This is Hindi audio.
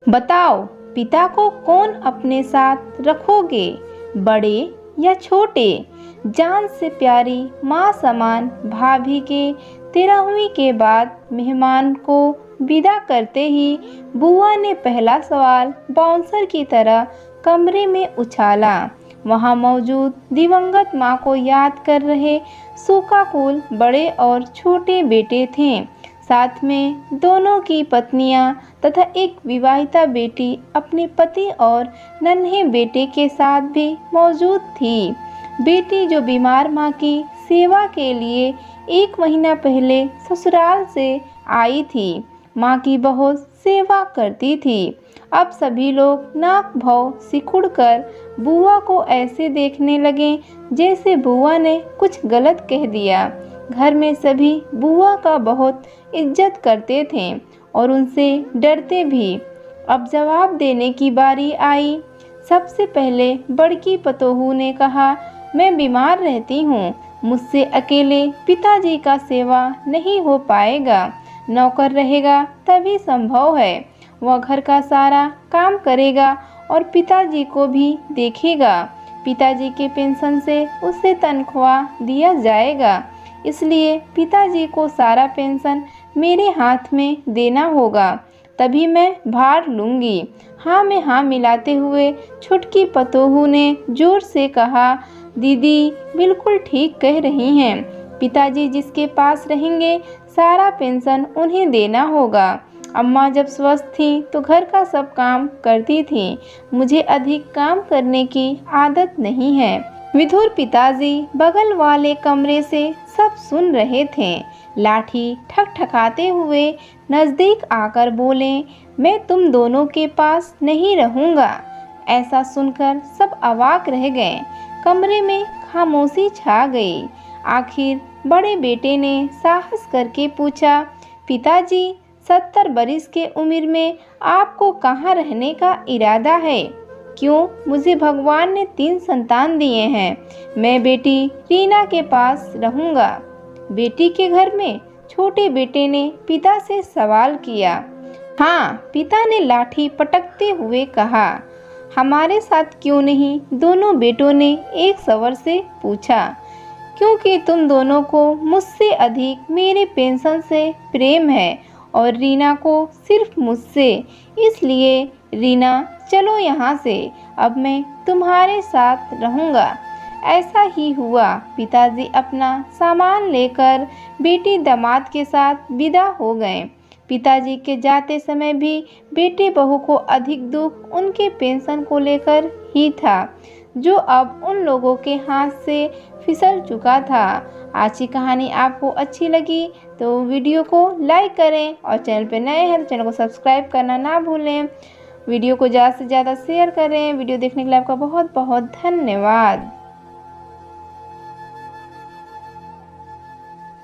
बताओ, पिता को कौन अपने साथ रखोगे, बड़े या छोटे? जान से प्यारी माँ समान भाभी के 13वीं के बाद मेहमान को विदा करते ही बुआ ने पहला सवाल बाउंसर की तरह कमरे में उछाला। वहाँ मौजूद दिवंगत माँ को याद कर रहे शोकाकुल बड़े और छोटे बेटे थे। साथ में दोनों की पत्नियां तथा एक विवाहिता बेटी अपने पति और नन्हे बेटे के साथ भी मौजूद थी। बेटी जो बीमार माँ की सेवा के लिए 1 महीना पहले ससुराल से आई थी, माँ की बहुत सेवा करती थी। अब सभी लोग नाक भौं सिकुड़कर बुआ को ऐसे देखने लगे जैसे बुआ ने कुछ गलत कह दिया। घर में सभी बुआ का बहुत इज्जत करते थे और उनसे डरते भी। अब जवाब देने की बारी आई। सबसे पहले बड़की पतोहू ने कहा, मैं बीमार रहती हूँ, मुझसे अकेले पिताजी का सेवा नहीं हो पाएगा। नौकर रहेगा तभी संभव है। वह घर का सारा काम करेगा और पिताजी को भी देखेगा। पिताजी के पेंशन से उसे तनख्वाह दिया जाएगा, इसलिए पिताजी को सारा पेंशन मेरे हाथ में देना होगा, तभी मैं भार लूँगी। हाँ में हाँ मिलाते हुए छुटकी पतोहू ने जोर से कहा, दीदी बिल्कुल ठीक कह रही हैं। पिताजी जिसके पास रहेंगे सारा पेंशन उन्हें देना होगा। अम्मा जब स्वस्थ थी तो घर का सब काम करती थी। मुझे अधिक काम करने की आदत नहीं है। विधुर पिताजी बगल वाले कमरे से सब सुन रहे थे। लाठी ठकठकाते हुए नजदीक आकर बोले, मैं तुम दोनों के पास नहीं रहूँगा। ऐसा सुनकर सब अवाक रह गए। कमरे में खामोशी छा गई। आखिर बड़े बेटे ने साहस करके पूछा, पिताजी 70 बरिस के उम्र में आपको कहाँ रहने का इरादा है? क्यों? मुझे भगवान ने 3 संतान दिए हैं। मैं बेटी रीना के पास रहूँगा। बेटी के घर में? छोटे बेटे ने पिता से सवाल किया। हाँ, पिता ने लाठी पटकते हुए कहा। हमारे साथ क्यों नहीं? दोनों बेटों ने एक स्वर से पूछा। क्योंकि तुम दोनों को मुझसे अधिक मेरे पेंशन से प्रेम है और रीना को सिर्फ मुझसे। इसलिए रीना चलो यहाँ से, अब मैं तुम्हारे साथ रहूँगा। ऐसा ही हुआ। पिताजी अपना सामान लेकर बेटी दामाद के साथ विदा हो गए। पिताजी के जाते समय भी बेटे बहू को अधिक दुख उनके पेंशन को लेकर ही था, जो अब उन लोगों के हाथ से फिसल चुका था। आज की कहानी आपको अच्छी लगी तो वीडियो को लाइक करें और चैनल पर नए हैं तो चैनल को सब्सक्राइब करना ना भूलें। वीडियो को ज़्यादा से ज़्यादा शेयर करें। वीडियो देखने के लिए आपका बहुत बहुत धन्यवाद।